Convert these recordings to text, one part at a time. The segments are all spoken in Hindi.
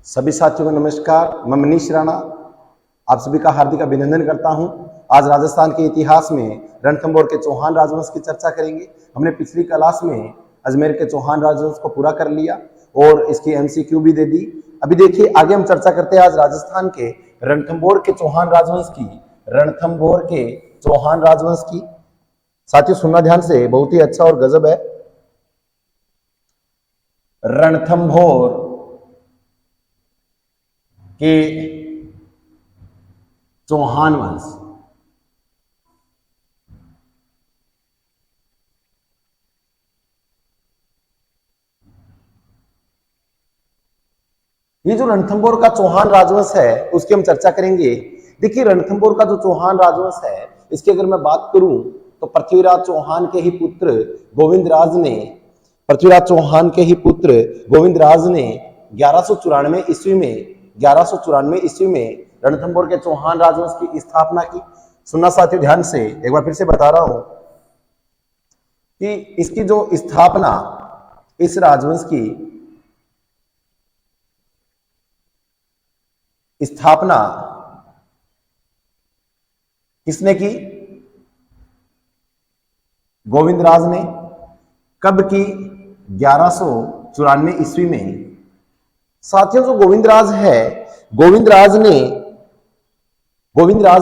सभी साथियों को नमस्कार। मैं मनीष राणा आप सभी का हार्दिक अभिनंदन करता हूं। आज राजस्थान के इतिहास में रणथंभौर के चौहान राजवंश की चर्चा करेंगे। हमने पिछली क्लास में अजमेर के चौहान राजवंश को पूरा कर लिया और इसकी एमसीक्यू भी दे दी। अभी देखिए आगे हम चर्चा करते हैं आज राजस्थान के रणथंभौर के चौहान राजवंश की। रणथंभौर के चौहान राजवंश की साथियों सुनना ध्यान से, बहुत ही अच्छा और गजब है। रणथंभौर के चौहान वंश। ये जो रणथंभौर का चौहान राजवंश है उसकी हम चर्चा करेंगे। देखिए रणथंभौर का जो चौहान राजवंश है इसकी अगर मैं बात करूं तो पृथ्वीराज चौहान के ही पुत्र गोविंदराज ने 1194 ईस्वी में रणथंभौर के चौहान राजवंश की स्थापना की। सुनना साथियों ध्यान से, एक बार फिर से बता रहा हूं कि इसकी जो स्थापना, इस राजवंश की स्थापना किसने की? गोविंदराज ने। कब की? 1194 ईस्वी में। साथियों जो गोविंदराज है, गोविंदराज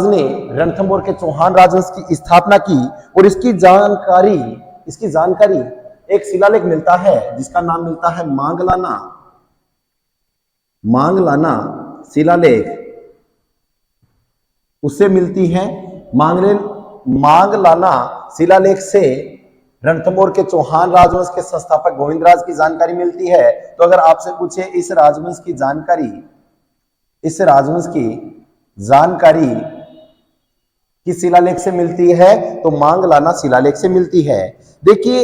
ने रणथंभौर के चौहान राजवंश की स्थापना की और इसकी जानकारी एक शिलालेख मिलता है जिसका नाम मिलता है मांगलाना शिलालेख। उससे मिलती है मांगलाना शिलालेख से रणथंभौर के चौहान राजवंश के संस्थापक गोविंदराज की जानकारी मिलती है। तो अगर आपसे पूछे इस राजवंश की जानकारी किस शिलालेख से मिलती है तो मांगलाना शिलालेख से मिलती है। देखिए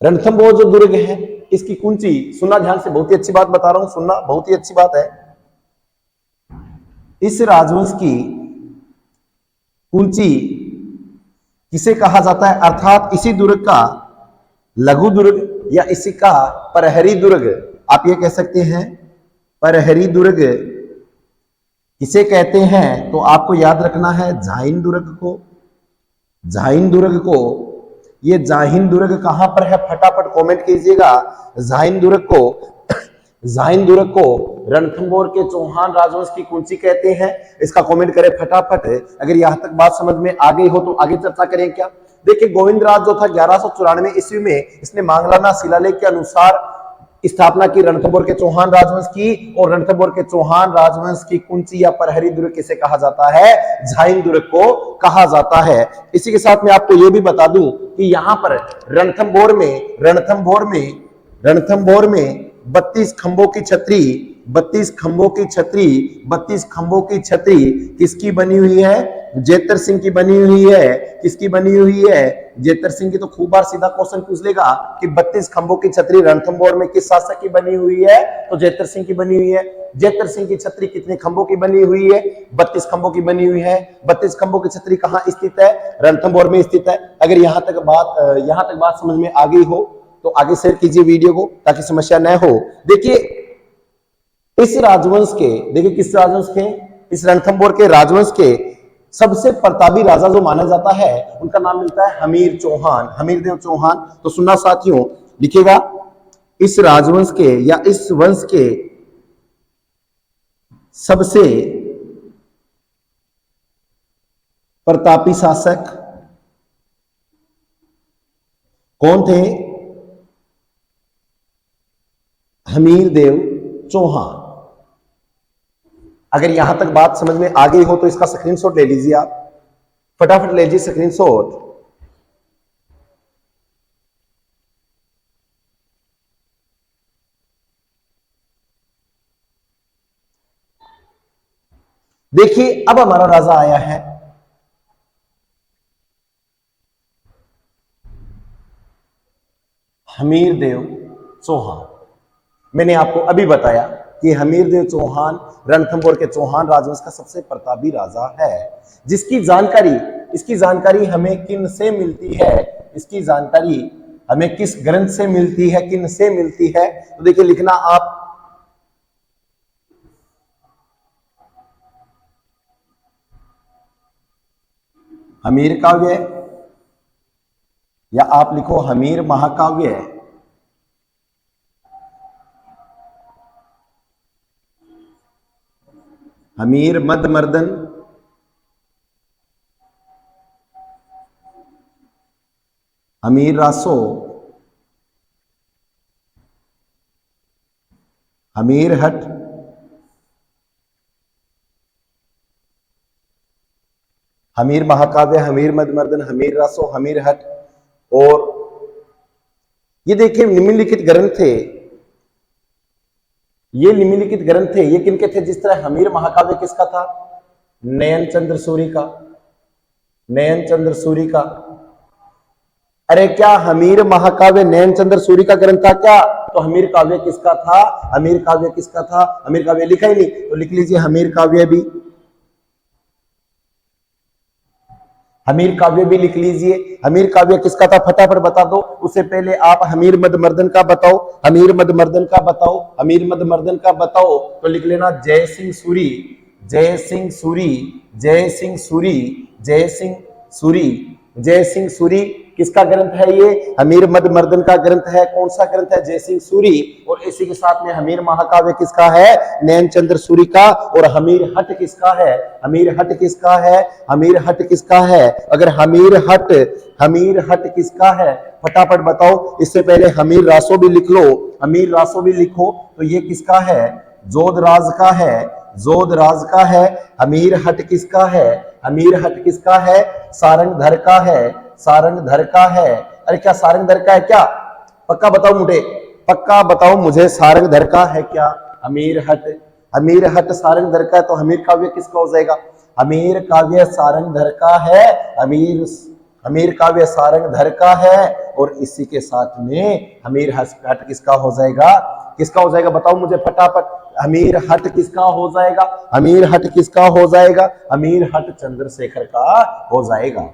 रणथंभौर जो दुर्ग है इसकी कुंची, सुनना ध्यान से, बहुत ही अच्छी बात बता रहा हूं, सुनना, बहुत ही अच्छी बात है। इस राजवंश की कुंची किसे कहा जाता है, अर्थात इसी दुर्ग का लघु दुर्ग या इसी का प्रहरी दुर्ग, आप ये कह सकते हैं प्रहरी दुर्ग किसे कहते हैं तो आपको याद रखना है झाइन दुर्ग को। ये झाइन दुर्ग कहां पर है, फटाफट कमेंट कीजिएगा। झाइन दुर्ग को रणथंभौर के चौहान राजवंश की कुंची कहते हैं। इसका कमेंट करें फटाफट। अगर यहां तक बात समझ में आ गई हो तो आगे चर्चा करें क्या। देखिए गोविंदराज जो था 1194 ईस्वी में, इसने मांगलाना शिलालेख के अनुसार स्थापना की रणथंभौर के चौहान राजवंश की। और रणथंभौर के चौहान राजवंश की कुंची या प्रहरी दुर्ग किसे कहा जाता है, झाइन दुर्ग को कहा जाता है। इसी के साथ में आपको यह भी बता दूं कि यहां पर रणथंभौर में 32 खंभों की छतरी किसकी बनी हुई है? जेतर सिंह की बनी हुई है। किसकी बनी हुई है? जेतर सिंह की। तो खूब बार सीधा क्वेश्चन पूछ लेगा कि 32 खंभों की छतरी रणथंभौर में किस शासक की बनी हुई है तो जेतर सिंह की बनी हुई है। जेतर सिंह की छतरी कितने खंभों की बनी हुई है? 32 खंभों की बनी हुई है। 32 खंभों की छतरी कहां स्थित है? रणथंभौर में स्थित है। अगर यहां तक बात समझ में आ गई हो तो आगे शेयर कीजिए वीडियो को ताकि समस्या न हो। देखिए इस राजवंश के, किस राजवंश के? इस रणथंभौर के राजवंश के सबसे प्रतापी राजा जो माना जाता है उनका नाम मिलता है हमीरदेव चौहान। तो सुनना साथियों, लिखिएगा इस राजवंश के या इस वंश के सबसे प्रतापी शासक कौन थे? हमीरदेव चौहान। अगर यहां तक बात समझ में आ गई हो तो इसका स्क्रीनशॉट ले लीजिए, आप फटाफट ले लीजिए स्क्रीनशॉट। देखिए अब हमारा राजा आया है हमीरदेव चौहान। मैंने आपको अभी बताया कि हमीरदेव चौहान रणथंभौर के चौहान राजवंश का सबसे प्रतापी राजा है, जिसकी जानकारी हमें किन से मिलती है, इसकी जानकारी हमें किस ग्रंथ से मिलती है, किन से मिलती है। तो देखिए लिखना आप हमीर काव्य, या आप लिखो हमीर महाकाव्य, हमीर मदमर्दन, हमीर रासो, हमीर हट, हमीर महाकाव्य, हमीर मदमर्दन, हमीर रासो, हमीर हट। और ये देखिए निम्नलिखित ग्रंथ थे, ये निम्नलिखित ग्रंथ थे, ये किनके थे? जिस तरह हमीर महाकाव्य किसका था? नयन चंद्र सूरी का, नयन चंद्र सूरी का। अरे क्या हमीर महाकाव्य नयन चंद्र सूरी का ग्रंथ था क्या? तो हमीर काव्य किसका था? हमीर काव्य किसका था? हमीर काव्य लिखा ही नहीं, तो लिख लीजिए हमीर काव्य भी, हमीर काव्य भी लिख लीजिए। हमीर काव्य किसका था फटाफट बता दो। उससे पहले आप हमीर मदमर्दन का बताओ, हमीर मदमर्दन का बताओ, हमीर मदमर्दन का बताओ। तो लिख लेना जय सिंह सूरी, जय सिंह सूरी, जय सिंह सूरी, जय सिंह सूरी। जय सिंह सूरी किसका ग्रंथ है? ये हमीर मदमर्दन का ग्रंथ है। कौन सा ग्रंथ है? जय सिंह सूरी। और इसी के साथ में हमीर महाकाव्य किसका है? नयन चंद्र सूरी का। और हमीर हट किसका है? हमीर हट किसका है? हमीर हट किसका है? अगर हमीर हट किसका है फटाफट बताओ। इससे पहले हमीर रासो भी लिख लो, हमीर रासो भी लिखो। तो ये किसका है? जोधराज का है, जोधराज का है। हमीर हट किसका है? हमीर हट किसका है? सारंगधर का है, सारंगधर का है। अरे क्या सारंगधर का है क्या? पक्का बताओ मुझे, पक्का बताओ मुझे, सारंगधर का है क्या? हमीर हट, हमीर हट सारंगधर का है। तो हमीर काव्य किसका हो जाएगा? हमीर काव्य सारंगधर का है, हमीर काव्य सारंगधर का है। और इसी के साथ में हमीर हट किसका हो जाएगा? किसका हो जाएगा बताओ मुझे फटाफट। हमीर हट किसका हो जाएगा? हमीर हट किसका हो जाएगा? हमीर हट चंद्रशेखर का हो जाएगा।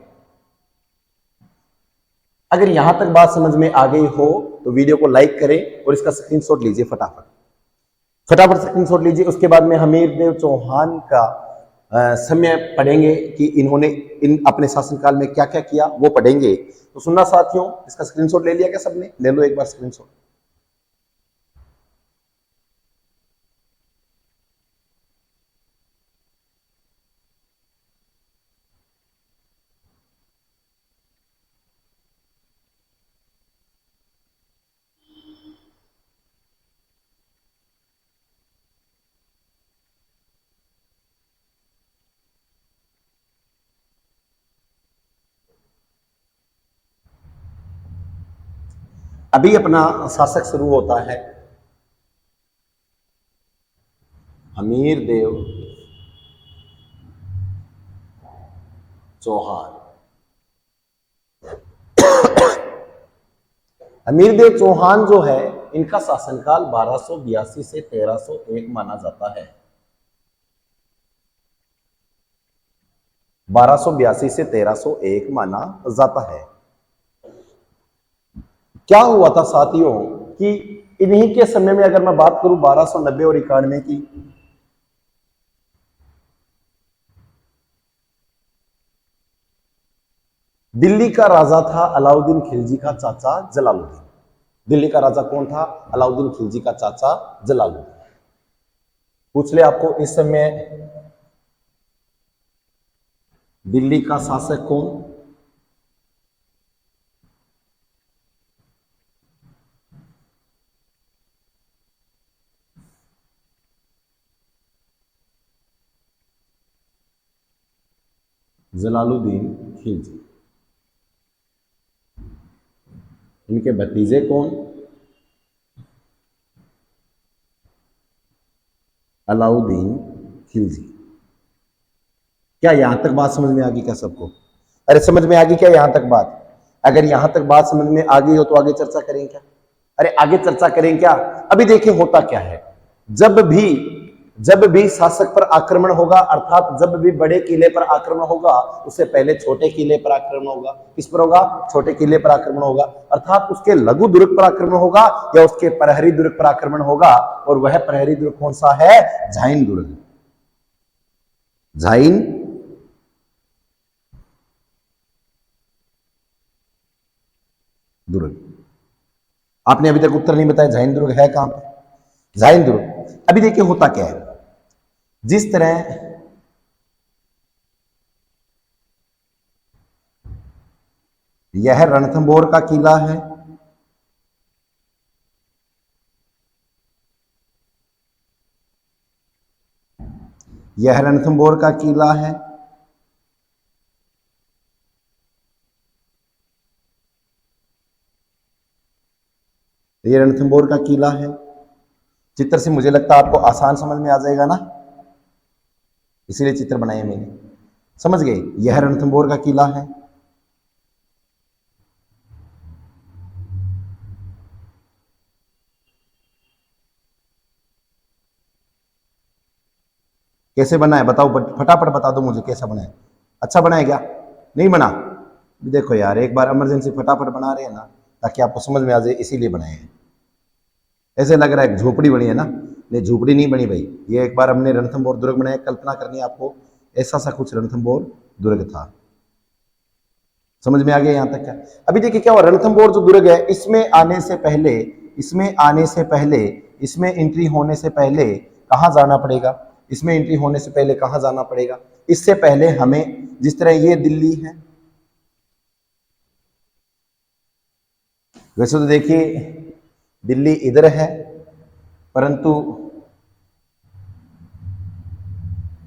अगर यहां तक बात समझ में आ गई हो तो वीडियो को लाइक करें और इसका स्क्रीनशॉट लीजिए फटाफट, फटाफट स्क्रीनशॉट लीजिए। उसके बाद में हमीर देव चौहान का समय पढ़ेंगे कि इन्होंने इन अपने शासनकाल में क्या क्या किया, वो पढ़ेंगे। तो सुनना साथियों, इसका स्क्रीनशॉट ले लिया क्या सबने? ले लो एक बार स्क्रीनशॉट। अभी अपना शासक शुरू होता है हमीर देव चौहान। हमीर देव चौहान जो है, इनका शासनकाल 1282 से 1301 माना जाता है। 1282 से 1301 माना जाता है। क्या हुआ था साथियों कि इन्हीं के समय में अगर मैं बात करूं 1290 और 91 की, दिल्ली का राजा था अलाउद्दीन खिलजी का चाचा जलालुद्दीन। दिल्ली का राजा कौन था? अलाउद्दीन खिलजी का चाचा जलालुद्दीन। पूछ ले आपको इस समय दिल्ली का शासक कौन? जलालुद्दीन खिलजी। इनके भतीजे कौन? अलाउद्दीन खिलजी। क्या यहां तक बात समझ में आ गई क्या सबको? अरे समझ में आ गई क्या यहां तक बात? अगर यहां तक बात समझ में आ गई हो तो आगे चर्चा करें क्या? अरे आगे चर्चा करें क्या? अभी देखिए होता क्या है, जब भी शासक पर आक्रमण होगा, अर्थात जब भी बड़े किले पर आक्रमण होगा, उससे पहले छोटे किले पर आक्रमण होगा। किस पर होगा? छोटे किले पर आक्रमण होगा। अर्थात उसके लघु दुर्ग पर आक्रमण होगा या उसके प्रहरी दुर्ग पर आक्रमण होगा। और वह प्रहरी दुर्ग कौन सा है? झाइन दुर्ग। झाइन दुर्ग। आपने अभी तक उत्तर नहीं बताया, झाइन दुर्ग है कहां पे? झाइन दुर्ग। अभी देखिए होता क्या है, जिस तरह यह रणथंभौर का किला है, यह रणथंभौर का किला है, ये रणथंभौर का किला है। चित्र से मुझे लगता है आपको आसान समझ में आ जाएगा ना, इसीलिए चित्र बनाया मैंने, समझ गए? यह रणथंभौर का किला है, कैसे बना है बताओ, फटाफट बता दो मुझे कैसा बना है। अच्छा बना है क्या? नहीं बना? देखो यार, एक बार इमरजेंसी फटाफट बना रहे हैं ना, ताकि आपको समझ में आ जाए, इसीलिए बनाए हैं। ऐसे लग रहा है झोपड़ी बनी है ना, नहीं झोपड़ी नहीं बनी भाई, ये एक बार हमने रणथंभौर दुर्ग बनाया, कल्पना करनी है आपको, ऐसा सा कुछ रणथंभौर दुर्ग था। समझ में आ गया यहां तक क्या? अभी देखिए क्या हुआ, रणथंभौर जो दुर्ग है, इसमें आने से पहले, इसमें एंट्री होने से पहले कहां जाना पड़ेगा? इसमें एंट्री होने से पहले कहां जाना पड़ेगा? इससे पहले हमें, जिस तरह ये दिल्ली है, वैसे तो देखिए दिल्ली इधर है, परंतु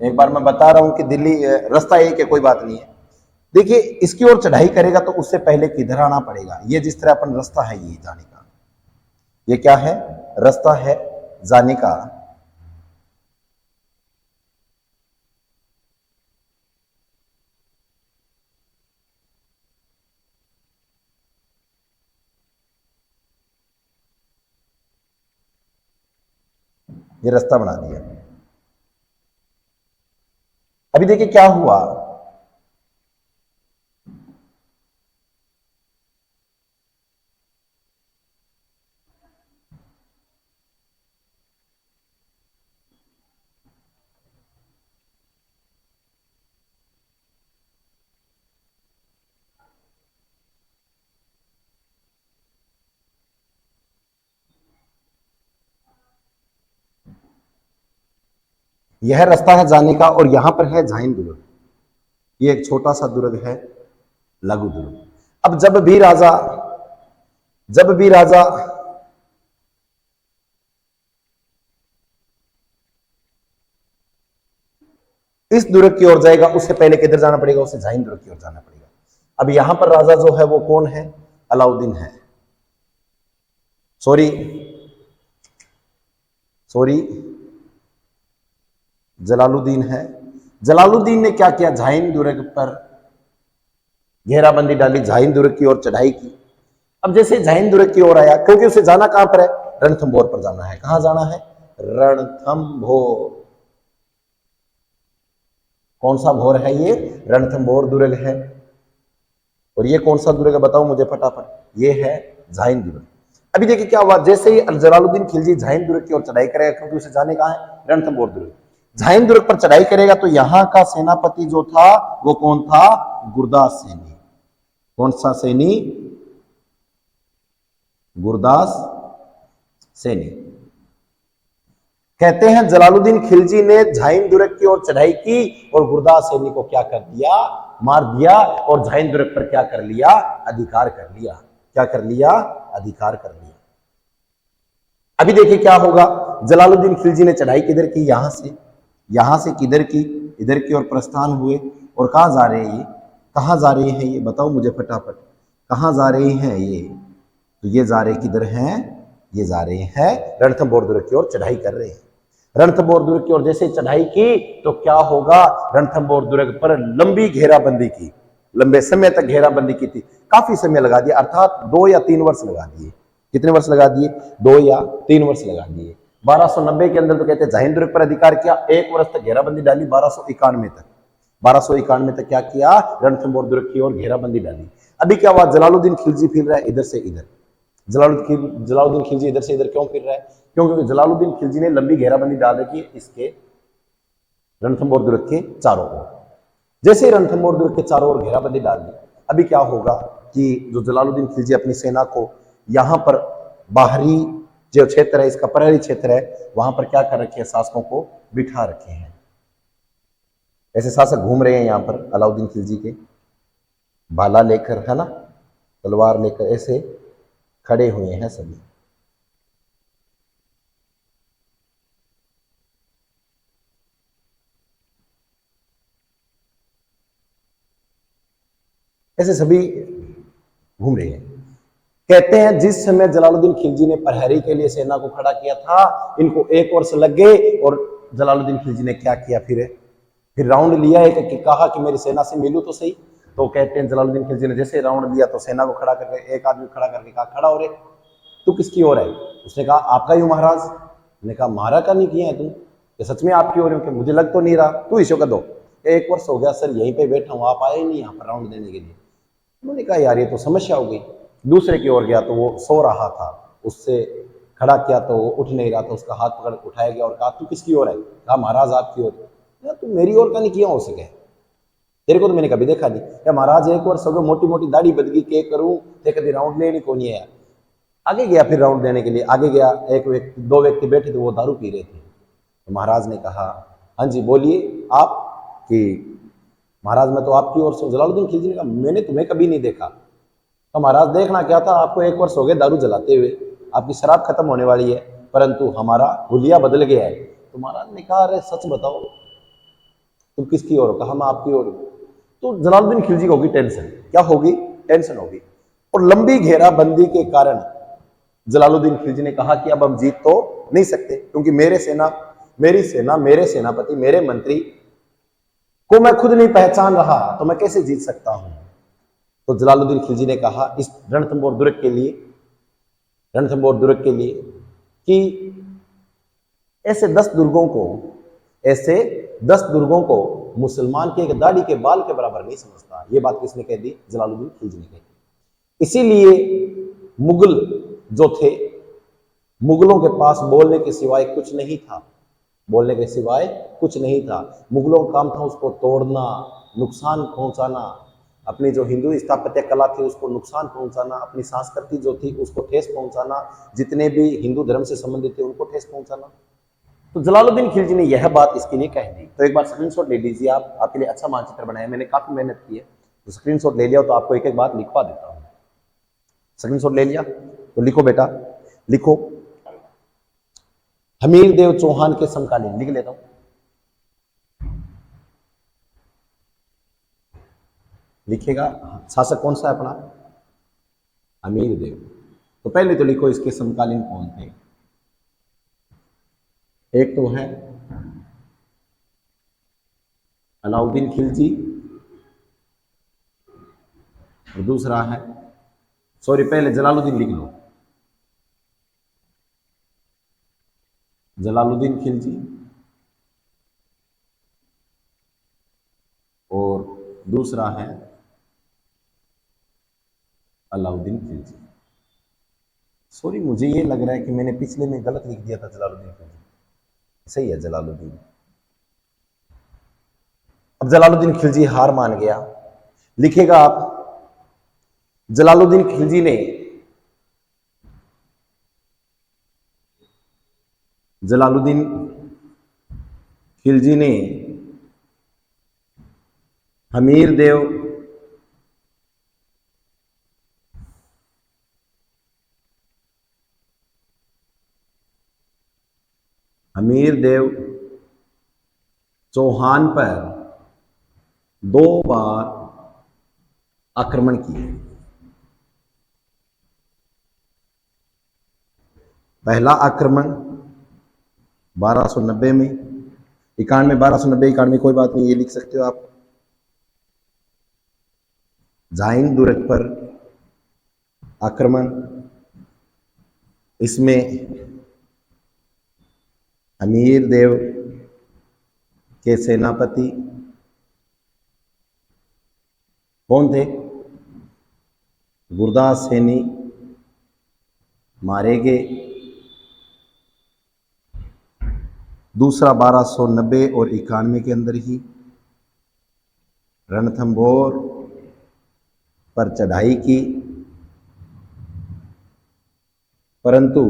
एक बार मैं बता रहा हूं कि दिल्ली रास्ता एक है, कोई बात नहीं है। देखिए इसकी ओर चढ़ाई करेगा तो उससे पहले किधर आना पड़ेगा? ये जिस तरह अपन रास्ता है ये जाने का, ये क्या है? रास्ता है जाने का। ये रास्ता बना दिया। अभी देखिए क्या हुआ, यह रास्ता है जाने का, और यहां पर है झाइन दुर्ग। ये एक छोटा सा दुर्ग है, लघु दुर्ग। अब जब भी राजा इस दुर्ग की ओर जाएगा, उससे पहले किधर जाना पड़ेगा? उसे झाइन दुर्ग की ओर जाना पड़ेगा। अब यहां पर राजा जो है वो कौन है? अलाउद्दीन है। सॉरी जलालुद्दीन है। जलालुद्दीन ने क्या किया? झाइन दुर्ग पर घेराबंदी डाली, झाइन दुर्ग की ओर चढ़ाई की। अब जैसे झाइन दुर्ग की ओर आया, क्योंकि उसे जाना कहां पर है? रणथंभौर पर जाना है। कहां जाना है? रणथंभौर। कौन सा भौर है ये? रणथंभौर दुर्ग है। और ये कौन सा दुर्ग है बताओ मुझे फटाफट? ये है झाइन दुर्ग। अभी देखिए क्या हुआ, जैसे ही जलालुद्दीन खिलजी झाइन दुर्ग की ओर चढ़ाई करेगा, क्योंकि उसे जाने कहां है? रणथंभौर दुर्ग। झाइन दुर्ग पर चढ़ाई करेगा तो यहां का सेनापति जो था वो कौन था? गुरदास सैनी। कौन सा सैनी? गुरदास सैनी। कहते हैं जलालुद्दीन खिलजी ने झाइन दुर्ग की ओर चढ़ाई की और गुरदास सैनी को क्या कर दिया? मार दिया। और झाइन दुर्ग पर क्या कर लिया? अधिकार कर लिया। क्या कर लिया? अधिकार कर लिया। अभी देखिए क्या होगा, जलालुद्दीन खिलजी ने चढ़ाई किधर की? यहां से किधर की? इधर की ओर प्रस्थान हुए। और कहां जा रहे हैं ये? कहां जा रहे हैं ये बताओ मुझे फटाफट? कहां जा रहे हैं ये? तो ये जा रहे किधर हैं? ये जा रहे हैं रणथंभौर दुर्ग की ओर चढ़ाई कर रहे हैं। रणथंभौर दुर्ग की ओर जैसे चढ़ाई की तो क्या होगा? रणथंभौर दुर्ग पर लंबी घेराबंदी की, लंबे समय तक घेराबंदी की थी, काफी समय लगा दिया, अर्थात 2 या 3 वर्ष लगा दिए। कितने वर्ष लगा दिए? 2 या 3 वर्ष लगा दिए। 1290 के अंदर तो कहते हैं झाइन दुर्ग पर अधिकार किया, 1 वर्ष तक घेराबंदी डाली। 1291 तक क्या किया? रणथंभौर दुर्ग की ओर घेराबंदी डाली। अभी क्या हुआ? जलालुद्दीन खिलजी फिर रहा है इधर से इधर। जलालुद्दीन खिलजी इधर से इधर क्यों फिर रहा है? क्योंकि जलालुद्दीन खिलजी ने लंबी घेराबंदी डाल रखी है इसके रणथंभौर दुर्ग के चारों ओर। जैसे रणथंभौर दुर्ग के चारों ओर घेराबंदी डाल दी, अभी क्या होगा? कि जो जलालुद्दीन खिलजी अपनी सेना को यहाँ पर बाहरी जो क्षेत्र है, इसका प्रहरी क्षेत्र है, वहां पर क्या कर रखे हैं, शासकों को बिठा रखे हैं। ऐसे शासक घूम रहे हैं यहाँ पर अलाउद्दीन खिलजी के, भाला लेकर, है ना, तलवार लेकर ऐसे खड़े हुए हैं सभी। ऐसे सभी घूम रहे हैं। कहते हैं जिस समय जलालुद्दीन खिलजी ने प्रहरी के लिए सेना को खड़ा किया था, इनको 1 वर्ष लग गए। और जलालुद्दीन खिलजी ने क्या किया, फिर राउंड लिया, एक कि कहा कि मेरी सेना से मिलूं तो सही। तो कहते हैं जलालुद्दीन खिलजी ने जैसे राउंड लिया तो सेना को खड़ा करके, एक आदमी खड़ा करके कहा, खड़ा हो रे, तू किसकी ओर है? उसने कहा आपका ही हूं महाराज। ने कहा मारा का नहीं किया है तुम, ये सच में आपकी ओर है? मुझे लग तो नहीं रहा, तू इशू कर दो। 1 वर्ष हो गया सर यहीं पे बैठा हूँ, आप आए ही नहीं यहाँ पर राउंड देने के लिए। उन्होंने कहा यार ये तो समस्या हो गई। दूसरे की ओर गया तो वो सो रहा था, उससे खड़ा किया तो वो उठ नहीं रहा था, उसका हाथ पकड़ उठाया गया और कहा तू किसकी ओर है? कहा महाराज आपकी ओर। यार तू मेरी ओर का नहीं किया हो सके, तेरे को तो मैंने कभी देखा नहीं। या महाराज 1 वर्ष हो गए, मोटी मोटी दाढ़ी बदगी के करूं, ते कभी राउंड लेने को नहीं है। आगे गया, फिर राउंड देने के लिए आगे गया, एक व्यक्ति, 2 व्यक्ति बैठे थे, वो दारू पी रहे थे। तो महाराज ने कहा हाँ जी बोलिए आप, कि महाराज मैं तो आपकी ओर से। जलालुद्दीन खिलजी ने कहा मैंने तुम्हें कभी नहीं देखा। तो महाराज देखना क्या था, आपको 1 वर्ष हो गए दारू जलाते हुए, आपकी शराब खत्म होने वाली है, परंतु हमारा हुलिया बदल गया है। तो महाराज ने कहा अरे सच बताओ तुम किसकी ओर हो? कहा मैं आपकी ओर हूं। तो जलालुद्दीन खिलजी को होगी टेंशन, क्या होगी, टेंशन होगी। और लंबी घेराबंदी के कारण जलालुद्दीन खिलजी ने कहा कि अब हम जीत तो नहीं सकते, क्योंकि मेरी सेना, मेरे सेनापति, मेरे मंत्री को मैं खुद नहीं पहचान रहा, तो मैं कैसे जीत सकता हूं? तो जलालुद्दीन खिलजी ने कहा इस रणथंबोर दुर्ग के लिए कि ऐसे 10 दुर्गों को मुसलमान के एक दाढ़ी के बाल के बराबर नहीं समझता। ये बात किसने कह दी? जलालुद्दीन खिलजी ने कह दी। इसीलिए मुगल जो थे, मुगलों के पास बोलने के सिवाय कुछ नहीं था, मुगलों का काम था उसको तोड़ना, नुकसान पहुंचाना, अपनी जो हिंदू स्थापत्य कला थी उसको नुकसान पहुंचाना, अपनी संस्कृति जो थी उसको ठेस पहुंचाना, जितने भी हिंदू धर्म से संबंधित थे उनको ठेस पहुंचाना। तो जलालुद्दीन खिलजी ने यह बात इसके लिए कह दी। तो एक बार स्क्रीनशॉट ले लीजिए आप, आपके लिए अच्छा मानचित्र बनाया, मैंने काफी मेहनत की है। तो स्क्रीनशॉट ले लिया तो आपको एक एक बात लिखवा देता हूं। स्क्रीनशॉट ले लिया तो लिखो बेटा, लिखो हमीर देव चौहान के समकालीन, लिख लेता हूं। लिखेगा शासक कौन सा है अपना? हमीर देव। तो पहले तो लिखो इसके समकालीन कौन थे। एक तो है अलाउद्दीन खिलजी, और दूसरा है, सॉरी पहले जलालुद्दीन लिख लो, जलालुद्दीन खिलजी, और दूसरा है अलाउद्दीन खिलजी। सॉरी मुझे ये लग रहा है कि मैंने पिछले में गलत लिख दिया था जलालुद्दीन खिलजी, सही है जलालुद्दीन। अब जलालुद्दीन खिलजी हार मान गया। लिखेगा आप जलालुद्दीन खिलजी ने हमीर देव चौहान पर 2 बार आक्रमण किए। पहला आक्रमण 1290 में, 91, 1290, 91, कोई बात नहीं, ये लिख सकते हो आप। झाइंग दुर्ग पर आक्रमण, इसमें हमीर देव के सेनापति कौन थे? गुरदास सैनी मारे गए। दूसरा 1290 और 91 के अंदर ही रणथंबोर पर चढ़ाई की, परंतु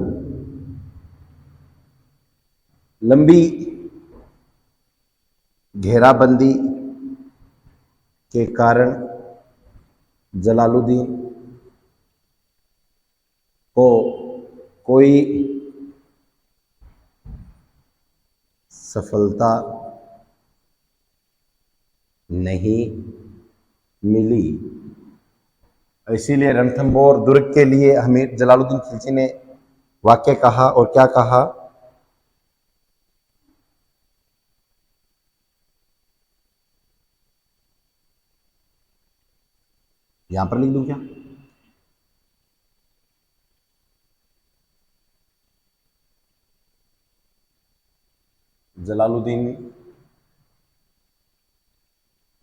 लंबी घेराबंदी के कारण जलालुद्दीन को कोई सफलता नहीं मिली। इसीलिए रणथंबोर दुर्ग के लिए हमीर जलालुद्दीन खिलजी ने वाक्य कहा, और क्या कहा? यहां पर लिख दूं क्या? जलालुद्दीन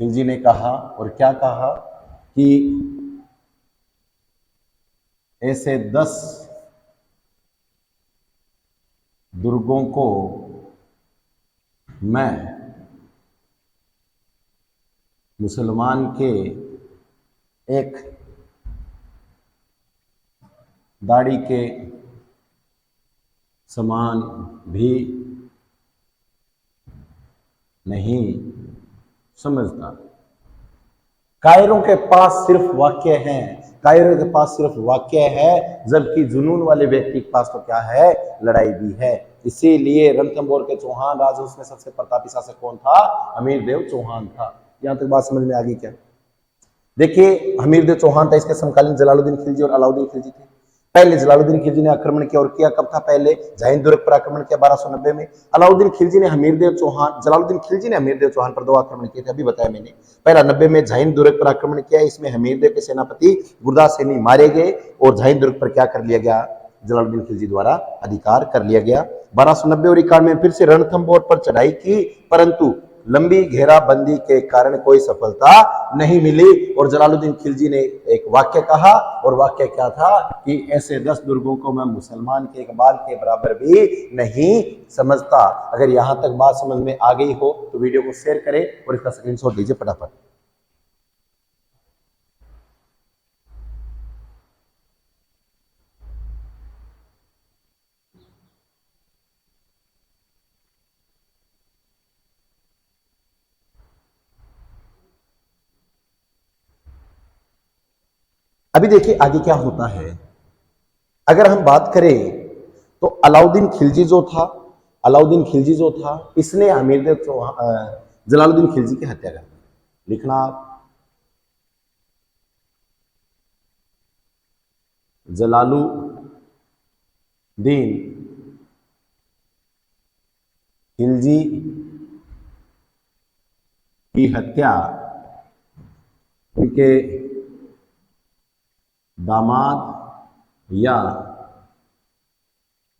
खिलजी ने कहा, और क्या कहा, कि ऐसे 10 दुर्गों को मैं मुसलमान के एक दाढ़ी के समान भी नहीं समझता। कायरों के पास सिर्फ वाक्य हैं, कायरों के पास सिर्फ वाक्य है, जबकि जुनून वाले व्यक्ति के पास तो क्या है? लड़ाई भी है। इसीलिए रणथंबोर के चौहान राजवंश में सबसे प्रतापी शासक कौन था? हमीरदेव चौहान था। यहां तक बात समझ में आ गई क्या? देखिए, हमीरदेव चौहान था, इसके समकालीन जलालुद्दीन खिलजी और अलाउद्दीन खिलजी थे। पहले जलालुद्दीन खिलजी ने आक्रमण किया, और किया कब था? पहले झाइन दुर्ग पर आक्रमण किया 1290 में। अलाउद्दीन खिलजी ने हमीरदेव चौहान जलालुद्दीन खिलजी ने हमीरदेव चौहान पर 2 आक्रमण किए थे, अभी बताया मैंने। पहला 90 में झाइन दुर्ग पर आक्रमण किया, इसमें हमीरदेव के सेनापति गुरदास सैनी मारे गए, और झाइन दुर्ग पर क्या कर लिया गया? जलालुद्दीन खिलजी द्वारा अधिकार कर लिया गया। 1290 और 91 में फिर से रणथंबोर पर चढ़ाई की, परंतु लंबी घेराबंदी के कारण कोई सफलता नहीं मिली, और जलालुद्दीन खिलजी ने एक वाक्य कहा, और वाक्य क्या था? कि ऐसे 10 दुर्गों को मैं मुसलमान के एक बाल के बराबर भी नहीं समझता। अगर यहां तक बात समझ में आ गई हो तो वीडियो को शेयर करें और इसका स्क्रीनशॉट लीजिए फटाफट। अभी देखिए आगे क्या होता है। अगर हम बात करें तो अलाउद्दीन खिलजी जो था, अलाउद्दीन खिलजी जो था, इसने हमीरदेव जलालुद्दीन खिलजी की हत्या कर दी। लिखना आप, जलालुद्दीन खिलजी की हत्या उनके दामाद या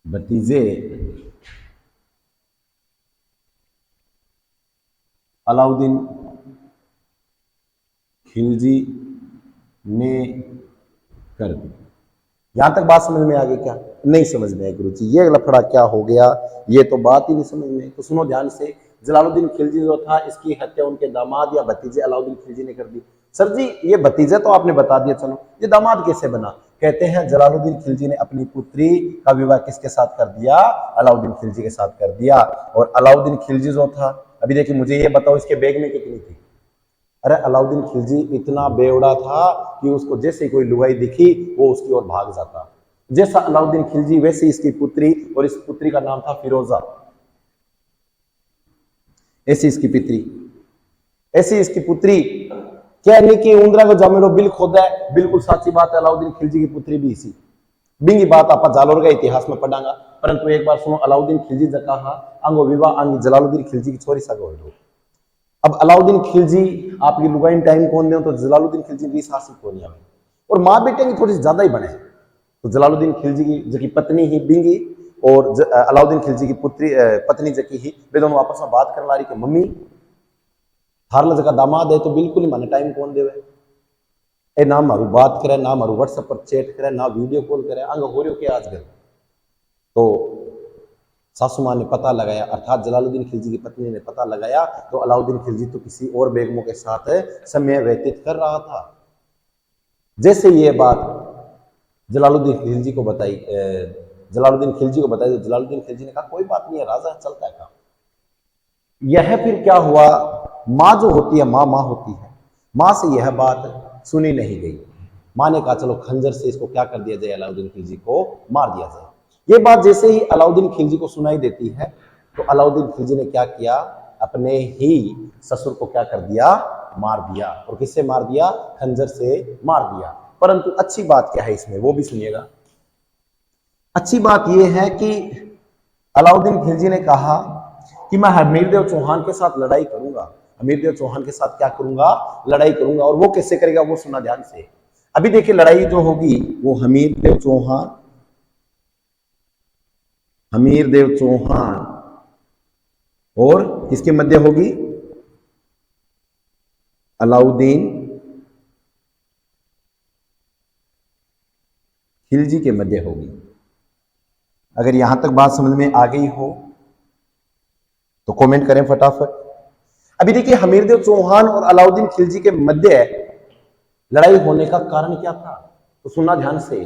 भतीजे अलाउद्दीन खिलजी ने कर दी। यहां तक बात समझ में आ गई क्या? नहीं समझ में आई गुरुजी, ये लफड़ा क्या हो गया, ये तो बात ही नहीं समझ में। तो सुनो ध्यान से, जलालुद्दीन खिलजी जो था, इसकी हत्या उनके दामाद या भतीजे अलाउद्दीन खिलजी ने कर दी। सर जी ये भतीजा तो आपने बता दिया, चलो ये दामाद कैसे बना? कहते हैं जलालुद्दीन खिलजी ने अपनी पुत्री का विवाह किसके साथ कर दिया? अलाउद्दीन खिलजी के साथ कर दिया। और अलाउद्दीन खिलजी जो था, अभी देखिए मुझे ये बताओ इसके बैग में कितनी थी? अरे अलाउद्दीन खिलजी इतना बेवड़ा था कि उसको जैसे कोई लुगाई दिखी वो उसकी ओर भाग जाता। जैसा अलाउद्दीन खिलजी वैसे इसकी पुत्री, और इस पुत्री का नाम था फिरोजा। ऐसी इसकी पुत्री, ऐसी इसकी पुत्री कहने की उंदरा को जामेड़ो बिल खोदा है। बिल्कुल सच्ची बात है, अलाउद्दीन खिलजी की पुत्री भी इसी बिंगी बात आप जालोर का इतिहास में पढ़ांगा। परंतु एक बार सुनो, अलाउद्दीन खिलजी ने कहा अंगो विवाह अंगी जलालुद्दीन खिलजी की छोरी सगो। अब अलाउद्दीन खिलजी आपकी लुगाइन टाइम कौन दे, तो जलालुद्दीन खिलजी की सासी कौन है, और माँ बेटे की थोड़ी ज्यादा ही बने। तो जलालुद्दीन खिलजी की जो की पत्नी ही बिंगी, और अलाउद्दीन खिलजी की पुत्री पत्नी जकी ही, वे दोनों आपस में बात करने ला रही कि मम्मी हारला जगह दामाद है तो बिल्कुल ही माने टाइम कौन देवे, ए ना मारू बात करे, ना मारू व्हाट्सएप पर चैट करे, ना वीडियो कॉल करे, अंग हो रही हो क्या आजकल। तो सासू माँ ने पता लगाया, अर्थात जलालुद्दीन खिलजी की पत्नी ने पता लगाया, तो अलाउद्दीन खिलजी तो किसी और बेगमों के साथ समय व्यतीत कर रहा था। जैसे ये बात जलालुद्दीन खिलजी को बताई, जलालुद्दीन खिलजी को बताई, तो जलालुद्दीन खिलजी ने कहा कोई बात नहीं है, राजा चलता है काम। यह फिर क्या हुआ, माँ जो होती है, माँ होती है, माँ से यह बात सुनी नहीं गई। माँ ने कहा चलो खंजर से इसको क्या कर दिया जाए, अलाउद्दीन खिलजी को मार दिया जाए। ये बात जैसे ही अलाउद्दीन खिलजी को सुनाई देती है, तो अलाउद्दीन खिलजी ने क्या किया, अपने ही ससुर को क्या कर दिया, मार दिया। और किससे मार दिया, खंजर से मार दिया। परंतु अच्छी बात क्या है इसमें, वो भी सुनिएगा। अच्छी बात यह है कि अलाउद्दीन खिलजी ने कहा कि मैं हमीरदेव चौहान के साथ लड़ाई करूंगा, हमीरदेव चौहान के साथ क्या करूंगा, लड़ाई करूंगा। और वो कैसे करेगा, वो सुना ध्यान से। अभी देखिए लड़ाई जो होगी वो हमीरदेव चौहान और किसके मध्य होगी, अलाउद्दीन खिलजी के मध्य होगी। अगर यहां तक बात समझ में आ गई हो तो कमेंट करें फटाफट। अभी देखिए हमीरदेव चौहान और अलाउद्दीन खिलजी के मध्य लड़ाई होने का कारण क्या था, तो सुनना ध्यान से।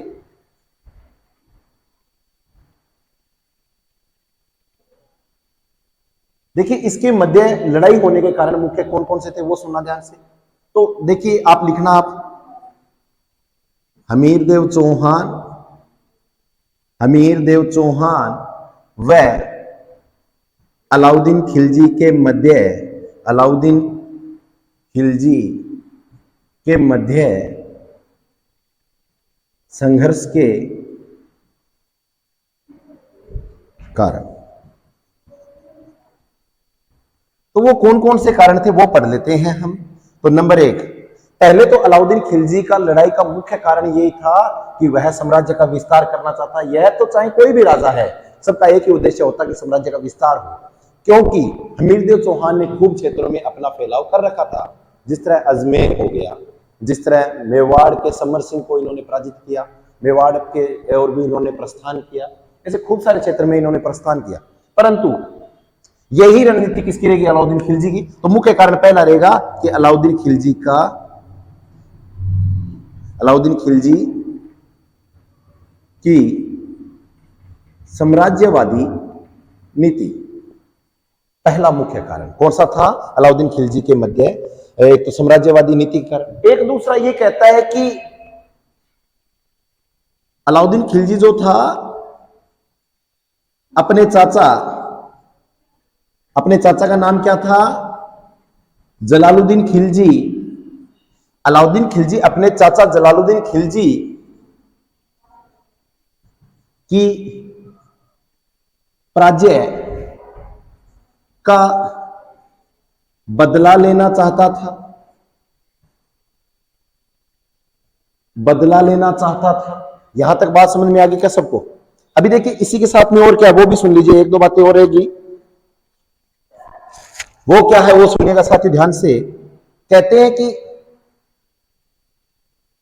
देखिए इसके मध्य लड़ाई होने के कारण मुख्य कौन कौन से थे, वो सुनना ध्यान से। तो देखिए आप लिखना, आप हमीरदेव चौहान व अलाउद्दीन खिलजी के मध्य, अलाउद्दीन खिलजी के मध्य संघर्ष के कारण। तो वो कौन कौन से कारण थे वो पढ़ लेते हैं हम। तो नंबर 1, पहले तो अलाउद्दीन खिलजी का लड़ाई का मुख्य कारण यही था कि वह साम्राज्य का विस्तार करना चाहता। यह तो चाहे कोई भी राजा है, सबका एक ही उद्देश्य होता कि साम्राज्य का विस्तार हो, क्योंकि हमीरदेव चौहान ने खूब क्षेत्रों में अपना फैलाव कर रखा था। जिस तरह अजमेर हो गया, जिस तरह मेवाड़ के समर सिंह को इन्होंने पराजित किया, मेवाड़ के और भी इन्होंने प्रस्थान किया, ऐसे खूब सारे क्षेत्र में इन्होंने प्रस्थान किया। परंतु यही रणनीति किसकी रहेगी, अलाउद्दीन खिलजी की। तो मुख्य कारण पहला रहेगा कि अलाउद्दीन खिलजी की साम्राज्यवादी नीति। पहला मुख्य कारण कौन सा था, अलाउद्दीन खिलजी के मध्य एक तो साम्राज्यवादी नीति के कारण। एक दूसरा ये कहता है कि अलाउद्दीन खिलजी जो था अपने चाचा का नाम क्या था, जलालुद्दीन खिलजी। अलाउद्दीन खिलजी अपने चाचा जलालुद्दीन खिलजी की पराजय का बदला लेना चाहता था। यहां तक बात समझ में आ गई क्या सबको। अभी देखिए इसी के साथ में और क्या, वो भी सुन लीजिए, एक दो बातें और रहेगी। वो क्या है वो सुनिएगा साथी ध्यान से। कहते हैं कि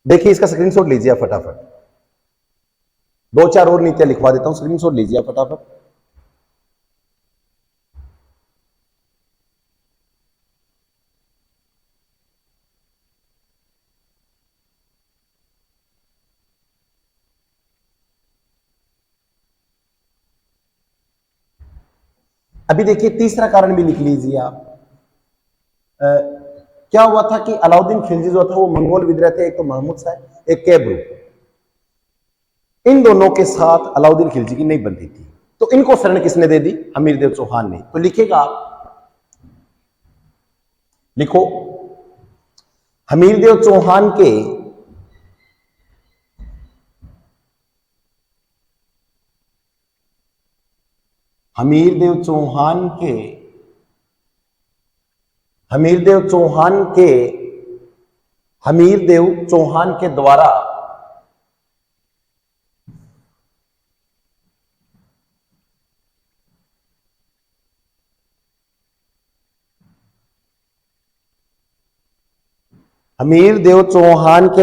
देखिए इसका स्क्रीनशॉट लीजिए फटाफट, 2-4 और नीतियां लिखवा देता हूं, स्क्रीनशॉट लीजिए फटाफट। अभी देखिए तीसरा कारण भी लिख लीजिए आप। क्या हुआ था कि अलाउद्दीन खिलजी जो था वो मंगोल विद्रोह थे, एक तो महमूद शाह, एक कैबरू। इन दोनों के साथ अलाउद्दीन खिलजी की नहीं बनती थी, तो इनको शरण किसने दे दी, हमीरदेव चौहान ने। तो लिखेगा आप, लिखो हमीरदेव चौहान के हमीरदेव चौहान के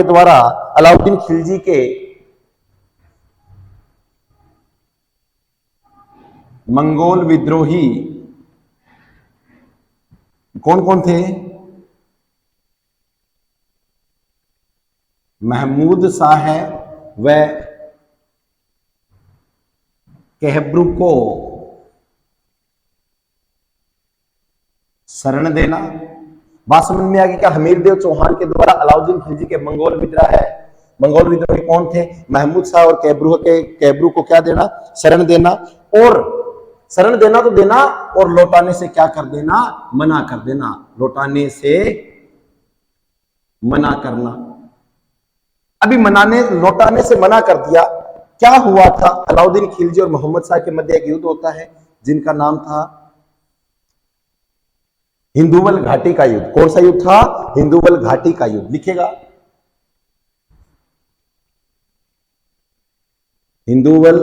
द्वारा अलाउद्दीन खिलजी के मंगोल विद्रोही कौन कौन थे, महमूद शाह है वह कहब्रू को शरण देना। बात समझ में आ गई क्या? हमीरदेव चौहान के द्वारा अलाउद्दीन खिलजी के मंगोल विद्रोह है। मंगोल विद्रोही कौन थे? महमूद शाह और कैब्रू को क्या देना? शरण देना। और शरण देना तो देना, और लौटाने से क्या कर देना? मना कर देना। लौटाने से मना करना। अभी लौटाने से मना कर दिया। क्या हुआ था? अलाउद्दीन खिलजी और मोहम्मद शाह के मध्य एक युद्ध होता है जिनका नाम था हिंदुवल घाटी का युद्ध। कौन सा युद्ध था? हिंदुवल घाटी का युद्ध। लिखेगा हिंदुवल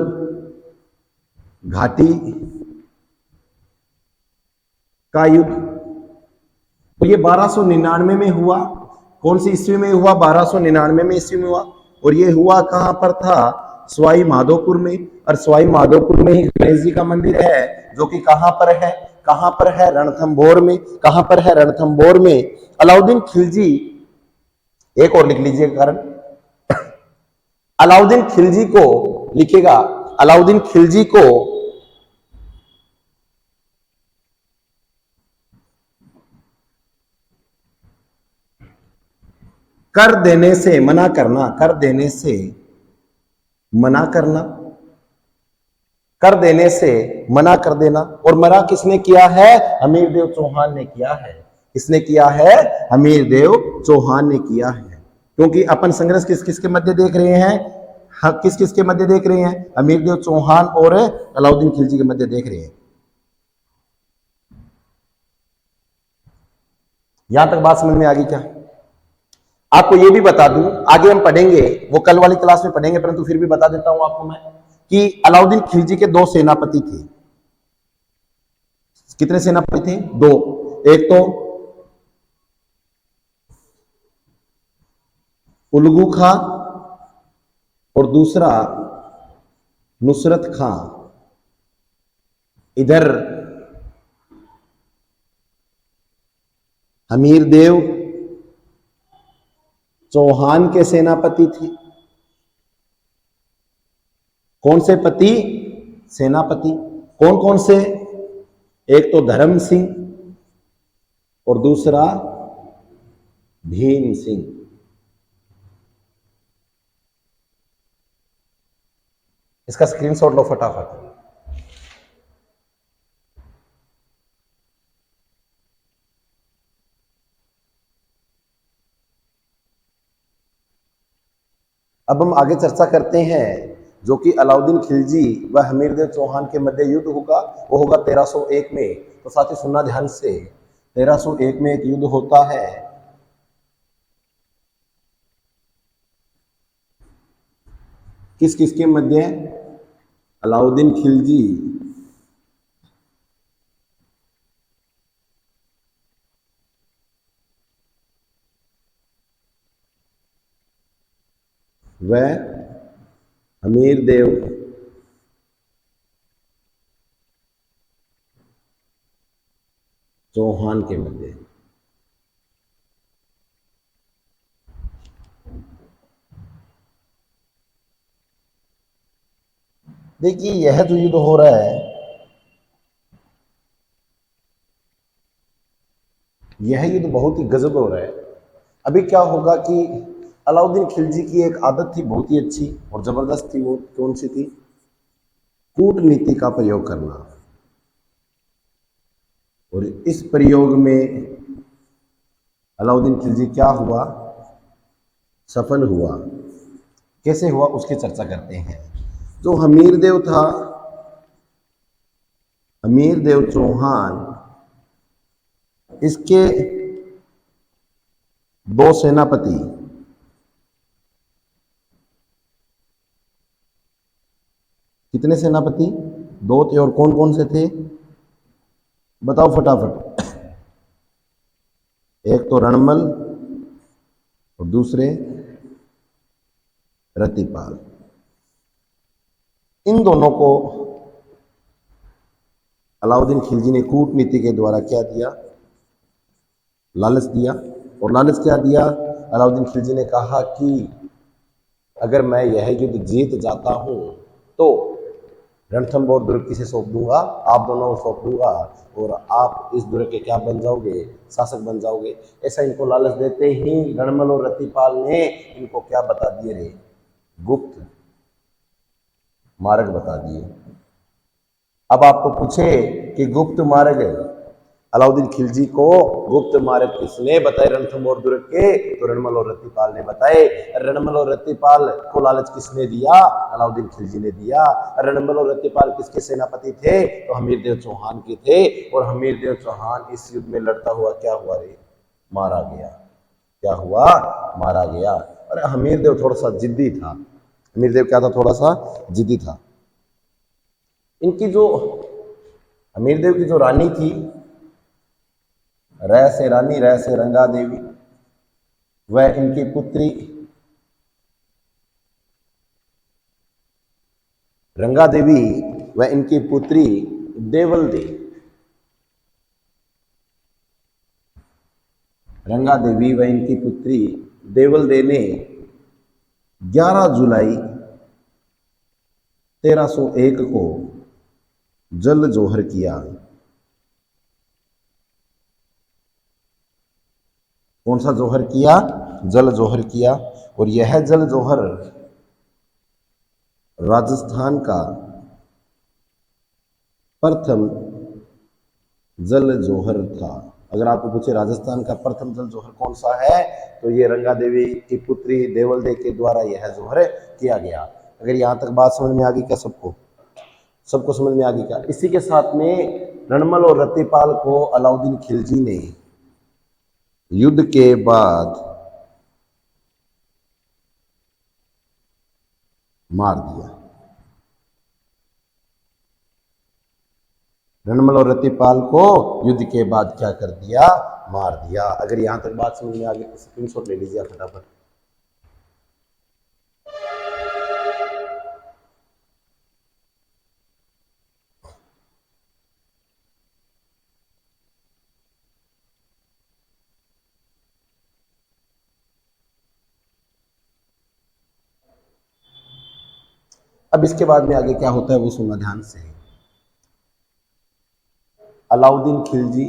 घाटी का युद्ध। तो ये 1299 में हुआ। कौन सी ईस्वी में हुआ? 1299 में ईस्वी में हुआ। और ये हुआ कहां पर था? सवाई माधोपुर में। और सवाई माधोपुर में ही गणेश जी का मंदिर है, जो कि कहां पर है? कहां पर है? रणथंभौर में। कहां पर है? रणथंभौर में। अलाउद्दीन खिलजी, एक और लिख लीजिए कारण, अलाउद्दीन खिलजी को लिखेगा, अलाउद्दीन खिलजी को कर देने से मना करना, कर देने से मना करना, कर देने से मना कर देना। और मना किसने किया है? हमीरदेव चौहान ने किया है। किसने किया है? हमीरदेव चौहान ने किया है। क्योंकि अपन संघर्ष किस किस के मध्य देख रहे हैं? किस किस के मध्य देख रहे हैं? हमीरदेव चौहान और अलाउद्दीन खिलजी के मध्य देख रहे हैं। यहां तक बात समझ में आ गई क्या? आपको यह भी बता दूं, आगे हम पढ़ेंगे, वो कल वाली क्लास में पढ़ेंगे, परंतु फिर भी बता देता हूं आपको मैं कि अलाउद्दीन खिलजी के दो सेनापति थे। कितने सेनापति थे? दो। एक तो उलगू खां और दूसरा नुसरत खां। इधर हमीरदेव चौहान के सेनापति थे। कौन से पति? सेनापति। कौन कौन से? एक तो धर्म सिंह और दूसरा भीम सिंह। इसका स्क्रीनशॉट लो फटाफट। अब हम आगे चर्चा करते हैं, जो कि अलाउद्दीन खिलजी व हमीरदेव चौहान के मध्य युद्ध होगा, वो होगा 1301 में। तो साथी सुनना ध्यान से, 1301 में एक युद्ध होता है। किस किस के मध्य? अलाउद्दीन खिलजी व हमीरदेव चौहान के मध्य। देखिए, यह जो युद्ध हो रहा है, यह युद्ध बहुत ही गजब हो रहा है। अभी क्या होगा कि अलाउद्दीन खिलजी की एक आदत थी बहुत ही अच्छी और जबरदस्त थी। वो कौन सी थी? कूटनीति का प्रयोग करना। और इस प्रयोग में अलाउद्दीन खिलजी क्या हुआ? सफल हुआ। कैसे हुआ उसकी चर्चा करते हैं। जो हमीरदेव था, हमीरदेव चौहान, इसके दो सेनापति, कितने सेनापति? दो थे। और कौन कौन से थे? बताओ फटाफट। एक तो रणमल और दूसरे रतिपाल। इन दोनों को अलाउद्दीन खिलजी ने कूटनीति के द्वारा क्या दिया? लालच दिया। और लालच क्या दिया? अलाउद्दीन खिलजी ने कहा कि अगर मैं यह युद्ध जीत जाता हूं तो रणथंभौर दुर्ग किसे सौंप दूंगा, आप दोनों को सौंप दूंगा और आप इस दुर्ग के क्या बन जाओगे, शासक बन जाओगे। ऐसा इनको लालच देते ही रणमल और रतिपाल ने इनको क्या बता दिए रे, गुप्त मार्ग बता दिए। अब आपको पूछे कि गुप्त मार्ग अलाउद्दीन खिलजी को गुप्त मार्ग किसने बताए रणथंभौर दुर्ग के, तो रणमल और रतिपाल ने बताए। रणमल और रतिपाल को लालच किसने दिया, अलाउद्दीन खिलजी ने दिया। रणमल और रतिपाल किसके सेनापति थे, तो हमीरदेव चौहान के थे। और हमीरदेव चौहान इस युद्ध में लड़ता हुआ क्या हुआ रे, मारा गया। क्या हुआ, मारा गया। अरे हमीरदेव थोड़ा सा जिद्दी था, हमीरदेव क्या था, थोड़ा सा जिद्दी था। इनकी जो हमीरदेव की जो रानी थी, रह से रानी, रह से रंगा देवी, वह इनकी पुत्री रंगा देवी, वह इनकी पुत्री देवल देवी, रंगा देवी व इनकी पुत्री देवल दे ने 11 जुलाई 1301 को जल जोहर किया। कौन सा जोहर किया, जल जोहर किया। और यह जल जोहर राजस्थान का प्रथम जल जोहर था। अगर आपको पूछे राजस्थान का प्रथम जल जोहर कौन सा है, तो ये रंगा देवी की पुत्री देवल दे के द्वारा यह जोहर किया गया। अगर यहां तक बात समझ में आ गई क्या, सबको सबको समझ में आ गई क्या। इसी के साथ में रणमल और रतिपाल को अलाउद्दीन खिलजी ने युद्ध के बाद मार दिया। रणमल और रतिपाल को युद्ध के बाद क्या कर दिया, मार दिया। अगर यहां तक बात समझ में आ गई तो स्क्रीनशॉट ले लीजिए फटाफट। अब इसके बाद में आगे क्या होता है वो सुनना ध्यान से। अलाउद्दीन खिलजी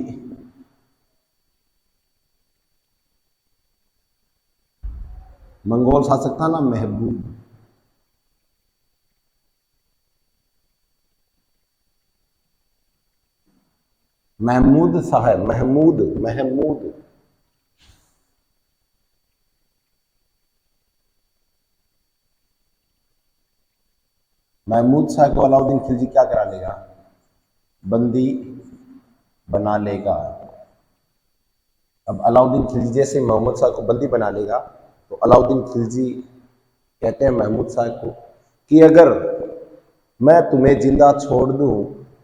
मंगोल शासक था ना, महमूद साहब, महमूद महमूद महमूद शाह को अलाउद्दीन खिलजी क्या करा लेगा, बंदी बना लेगा। अब अलाउद्दीन खिलजी जैसे मोहम्मद शाह को बंदी बना लेगा, तो अलाउद्दीन खिलजी कहते हैं महमूद शाह को कि अगर मैं तुम्हें जिंदा छोड़ दूं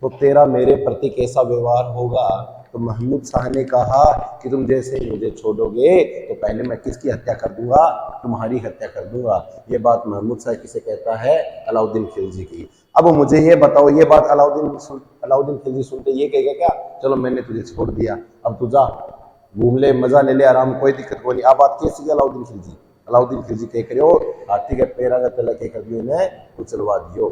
तो तेरा मेरे प्रति कैसा व्यवहार होगा। तो महमूद शाह ने कहा कि तुम जैसे ही मुझे छोड़ोगे तो पहले मैं किसकी हत्या कर दूंगा, तुम्हारी हत्या कर दूंगा। ये बात महमूद शाह किसे कहता है, अलाउद्दीन खिलजी की। अब मुझे ये बताओ, ये बात अलाउद्दीन खिलजी सुनते ये कहेगा क्या, चलो मैंने तुझे छोड़ दिया, अब तू जा घूम ले, मजा ले ले, आराम, कोई दिक्कत कोई नहीं। अब बात कैसी है अलाउद्दीन खिलजी, अलाउद्दीन खिलजी कह करो हाथी के पैर अगर तला के कर दियो ने कुचलवा दियो।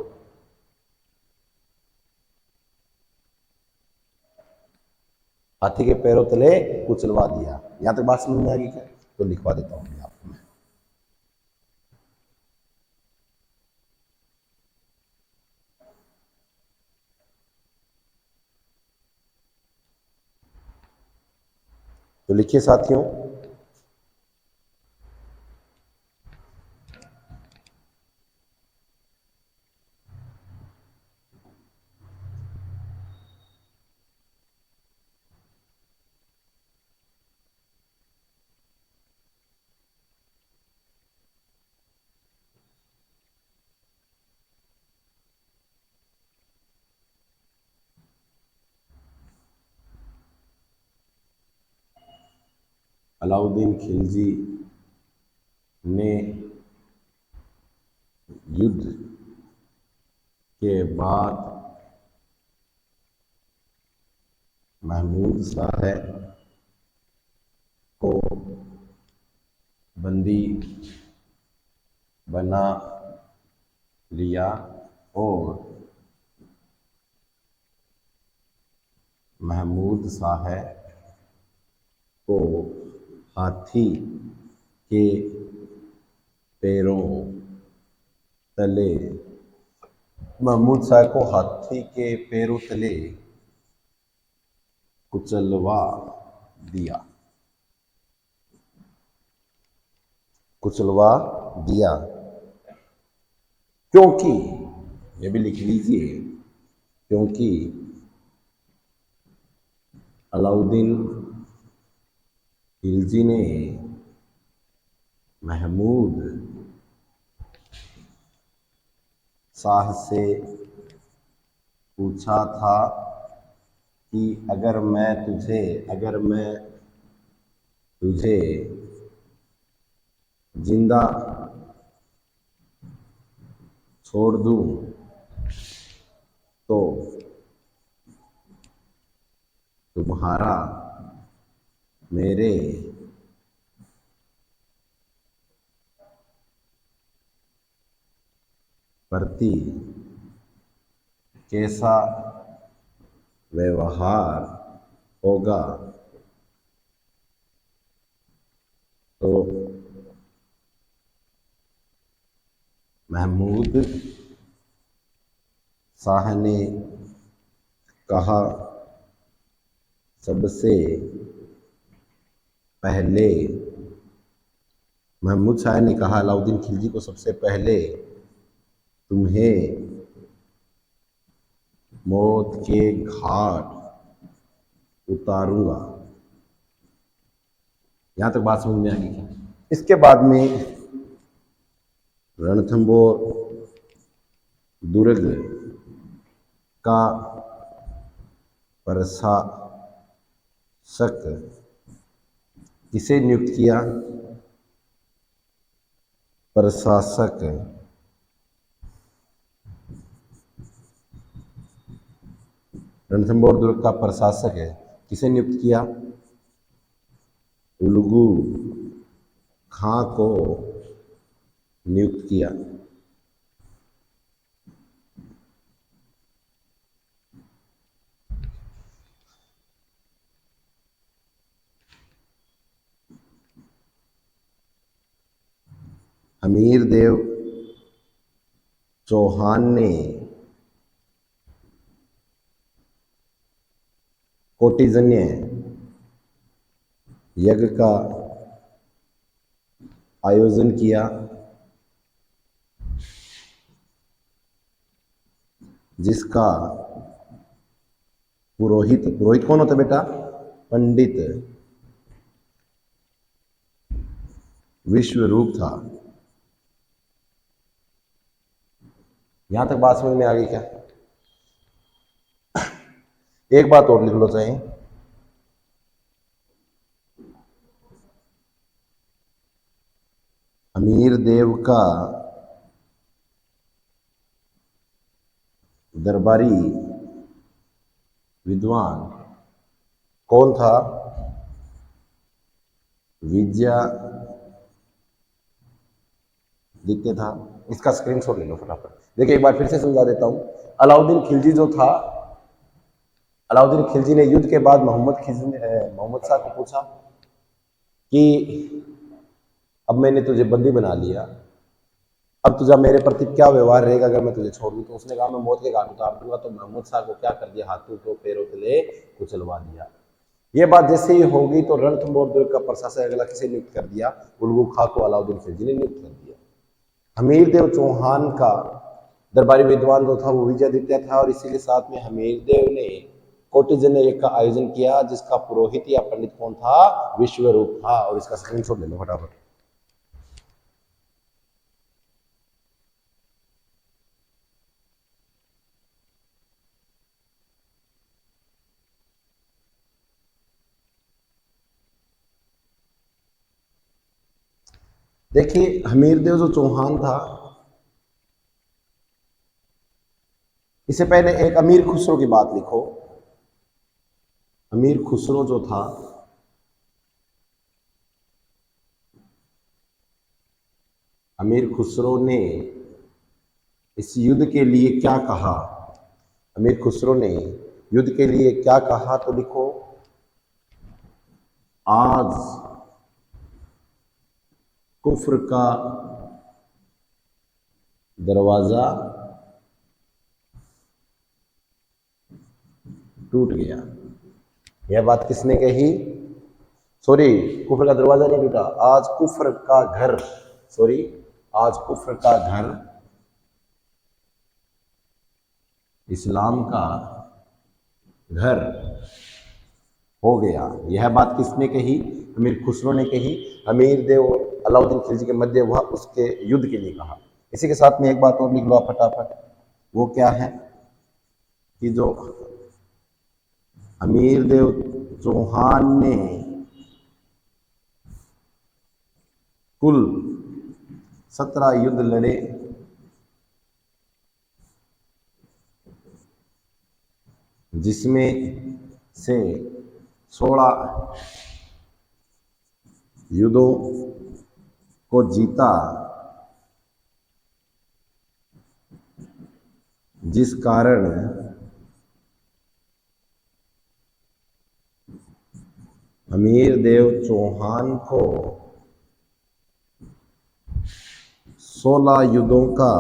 हाथी के पैरों तले कुचलवा दिया। यहां तक बात समझ में आ गई क्या, तो लिखवा देता हूं मैं आपको। तो लिखिए साथियों, अलाउद्दीन खिलजी ने युद्ध के बाद महमूद शाह को बंदी बना लिया और महमूद शाह को हाथी के पैरों तले महमूद शाह को हाथी के पैरों तले कुचलवा दिया कुचलवा दिया क्योंकि, ये भी लिख लीजिए, क्योंकि अलाउद्दीन खिलजी ने महमूद शाह से पूछा था कि अगर मैं तुझे जिंदा छोड़ दूं तो तुम्हारा मेरे प्रति कैसा व्यवहार होगा। तो महमूद शाह ने कहा, सबसे पहले महमूद शाह ने कहा अलाउद्दीन खिलजी को, सबसे पहले तुम्हें मौत के घाट उतारूंगा। यहां तक बात समझ में आ गई क्या? इसके बाद में रणथंभौर दुर्ग का प्रशासक किसे नियुक्त किया? प्रशासक रणथंभौर दुर्ग का प्रशासक किसे नियुक्त किया? उलगू खां को नियुक्त किया। हमीर देव चौहान ने कोटिजन्य यज्ञ का आयोजन किया, जिसका पुरोहित कौन होता बेटा? पंडित विश्वरूप था। यहां तक बात समझ में आ गई क्या? एक बात और लिख लो चाहे, हमीर देव का दरबारी विद्वान कौन था? विजयादित्य था। इसका स्क्रीनशॉट ले लो फटाफट। देखिए एक बार फिर से समझा देता हूं। अलाउद्दीन खिलजी जो था, अलाउद्दीन खिलजी ने युद्ध के बाद मोहम्मद शाह को पूछा कि अब मैंने तुझे बंदी बना लिया, अब तुझा मेरे प्रति क्या व्यवहार रहेगा अगर मैं तुझे छोड़ दूं? तो उसने कहा मैं मौत के घाट उतार दूंगा। तो मोहम्मद शाह को क्या कर दिया? हाथों को पैरों तले कुचलवा दिया। ये बात जैसे ही होगी तो रणथंभौर दुर्ग का प्रशासक अगला किसे नियुक्त कर दिया? उलगू खां को अलाउद्दीन खिलजी ने नियुक्त कर दिया। हमीर देव चौहान का दरबारी विद्वान जो था वो विजयादित्य था, और इसी के साथ में हमीर देव ने कोटिजन्य यज्ञ का आयोजन किया, जिसका पुरोहित या पंडित कौन था? विश्वरूप था। और इसका स्क्रीनशॉट ले लो फटाफट। देखिए हमीरदेव जो चौहान था, इससे पहले एक अमीर खुसरो की बात लिखो। अमीर खुसरो जो था, अमीर खुसरो ने इस युद्ध के लिए क्या कहा? अमीर खुसरो ने युद्ध के लिए क्या कहा? तो लिखो, आज कुफ्र का दरवाजा टूट गया। यह बात किसने कही? सॉरी, कुफ्र का दरवाजा नहीं टूटा, आज कुफ्र का घर, सॉरी, आज कुफ्र का घर इस्लाम का घर हो गया। यह बात किसने कही? अमीर खुसरो ने कही। अमीर देव अलाउद्दीन खिलजी के मध्य हुआ, उसके युद्ध के लिए कहा। इसी के साथ में एक बात और लिख लो आप फटाफट, वो क्या है कि जो अमीर देव चौहान ने कुल 17 युद्ध लड़े, जिसमें से 16 युद्धों को जीता, जिस कारण अमीर देव चौहान को 16 युद्धों का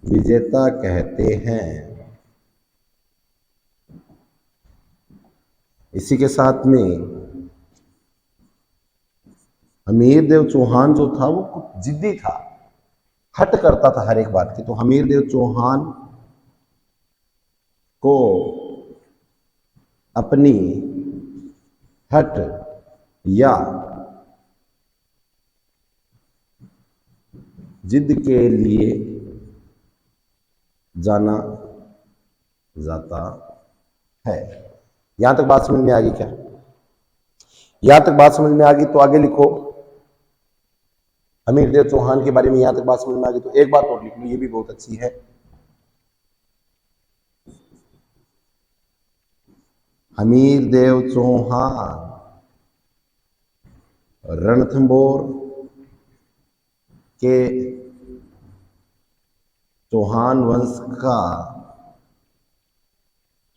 विजेता कहते हैं। इसी के साथ में अमीर देव चौहान जो था वो कुछ जिद्दी था, हट करता था हर एक बात की। तो अमीर देव चौहान को अपनी हट या जिद के लिए जाना जाता है। यहां तक बात समझ में आ गई क्या? यहां तक बात समझ में आ गई तो आगे लिखो, अमीर देव चौहान के बारे में यहां तक बात समझ में आ गई तो एक बात और लिख लो, ये भी बहुत अच्छी है। अमीर देव चौहान रणथंभौर के चौहान वंश का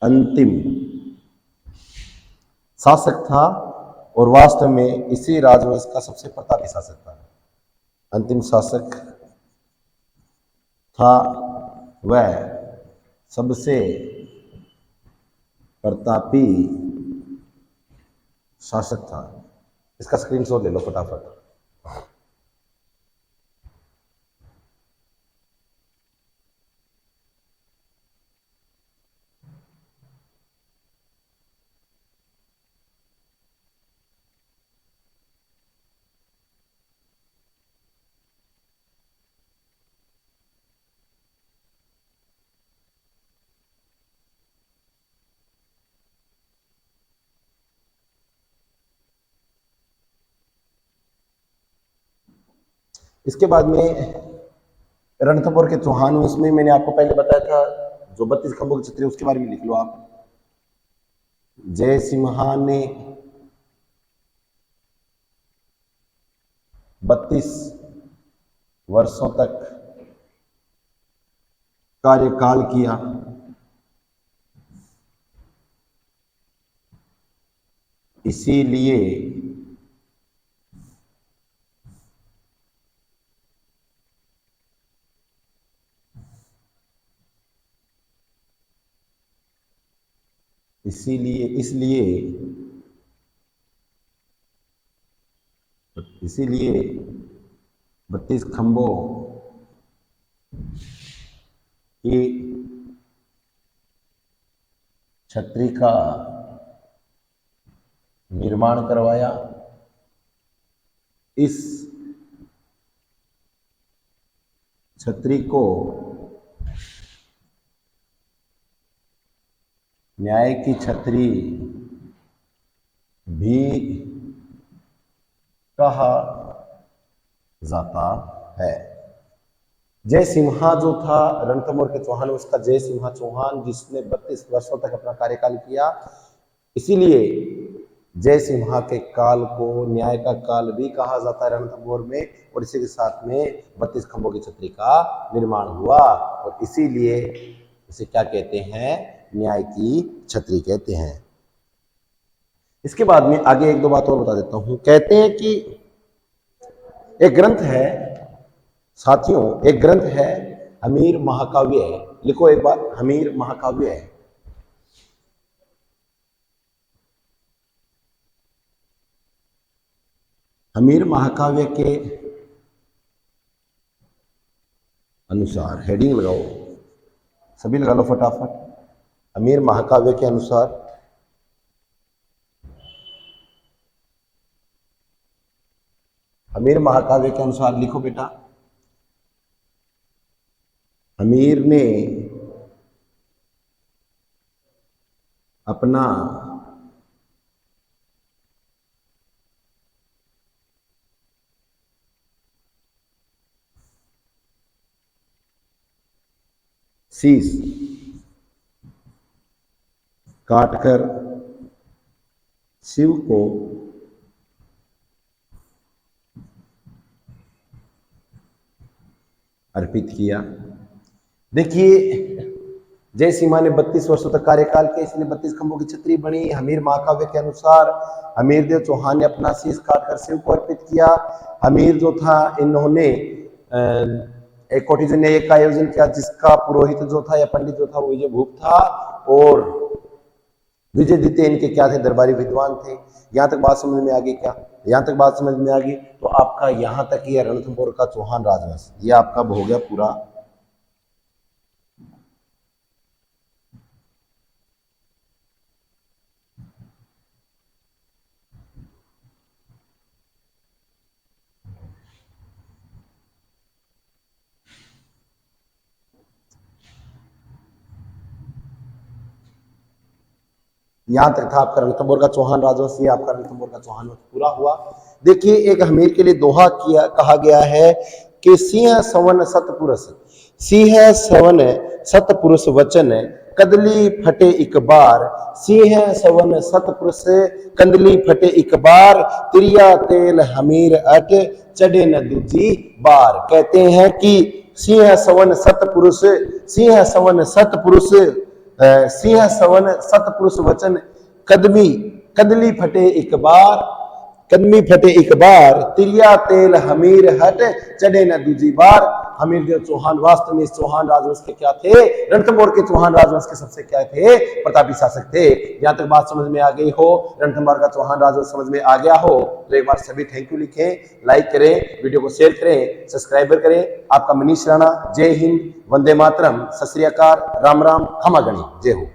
अंतिम शासक था और वास्तव में इसी राजवंश का सबसे प्रतापी शासक था। अंतिम शासक था, वह सबसे प्रतापी शासक था। इसका स्क्रीनशॉट ले लो फटाफट। इसके बाद में रणथंभौर के चौहान, उसमें मैंने आपको पहले बताया था जो 32 खंभों की छतरी, उसके बारे में लिख लो आप। जय सिम्हा ने 32 वर्षों तक कार्यकाल किया। इसीलिए इसीलिए इसलिए इसीलिए 32 खंभों की छतरी का निर्माण करवाया। इस छतरी को न्याय की छतरी भी कहा जाता है। जय सिम्हा जो था रणथंभौर के चौहान, उसका जय सिम्हा चौहान, जिसने 32 वर्षों तक अपना कार्यकाल किया, इसीलिए जय सिम्हा के काल को न्याय का काल भी कहा जाता है रणथंभौर में, और इसी के साथ में 32 खंभों की छतरी का निर्माण हुआ, और इसीलिए इसे क्या कहते हैं, न्याय की छतरी कहते हैं। इसके बाद में आगे एक दो बात और बता देता हूं। कहते हैं कि एक ग्रंथ है साथियों, एक ग्रंथ है हमीर महाकाव्य है। लिखो एक बार, हमीर महाकाव्य है। हमीर महाकाव्य के अनुसार, हेडिंग लगाओ, सभी लगा लो फटाफट। हमीर महाकाव्य के अनुसार हमीर महाकाव्य के अनुसार लिखो बेटा, हमीर ने अपना शीश काटकर शिव को अर्पित किया। देखिए, जय सिम्हा ने 32 वर्षों तक कार्यकाल किया, इसलिए 32 खंभों की छतरी बनी। हमीर महाकाव्य के अनुसार हमीर देव चौहान ने अपना शीश काटकर शिव को अर्पित किया। हमीर जो था, इन्होंने एक कोटिजन ने एक आयोजन किया, जिसका पुरोहित जो था या पंडित जो था वो विजय भूप था, और विजय द्वितीय इनके क्या थे, दरबारी विद्वान थे। यहां तक बात समझ में आ गई क्या? यहां तक बात समझ में आ गई तो आपका यहां तक ये रणथंभौर का चौहान राजवंश ये आपका हो गया पूरा। यहां तक था आपका रणथंभौर का चौहान राजवंश, ये आपका रणथंभौर का चौहान वंश पूरा हुआ। देखिए, एक हमीर के लिए दोहा किया कहा गया है कि सिंह सवन सतपुरुष, सिंह सवन सतपुरुष वचन कदली फटे एक बार, सिंह सवन सतपुरुष कंदली फटे एक बार, तिरिया तेल हमीर अट चढ़े न दूजी बार। कहते हैं कि सिंह सवन सतपुरुष, सिंह सवन सतपुरुष, सिंह सवन सतपुरुष वचन कदमी कदली फटे एक बार, कदमी फटे एक बार, तिरिया तेल हमीर हट चढ़े न दूजी बार। हमीर देव चौहान वास्तव में इस चौहान राजवंश के क्या थे, रणथंभौर के चौहान राजवंश के सबसे क्या थे, प्रतापी शासक थे। यहां तक बात समझ में आ गई हो, रणथंभौर का चौहान राजवंश समझ में आ गया हो तो एक बार सभी थैंक यू लिखें, लाइक करें, वीडियो को शेयर करें, सब्सक्राइबर करें। आपका मनीष राणा। जय हिंद, वंदे मातरम, सत श्री अकाल, राम राम, खमा गणी, जय हो।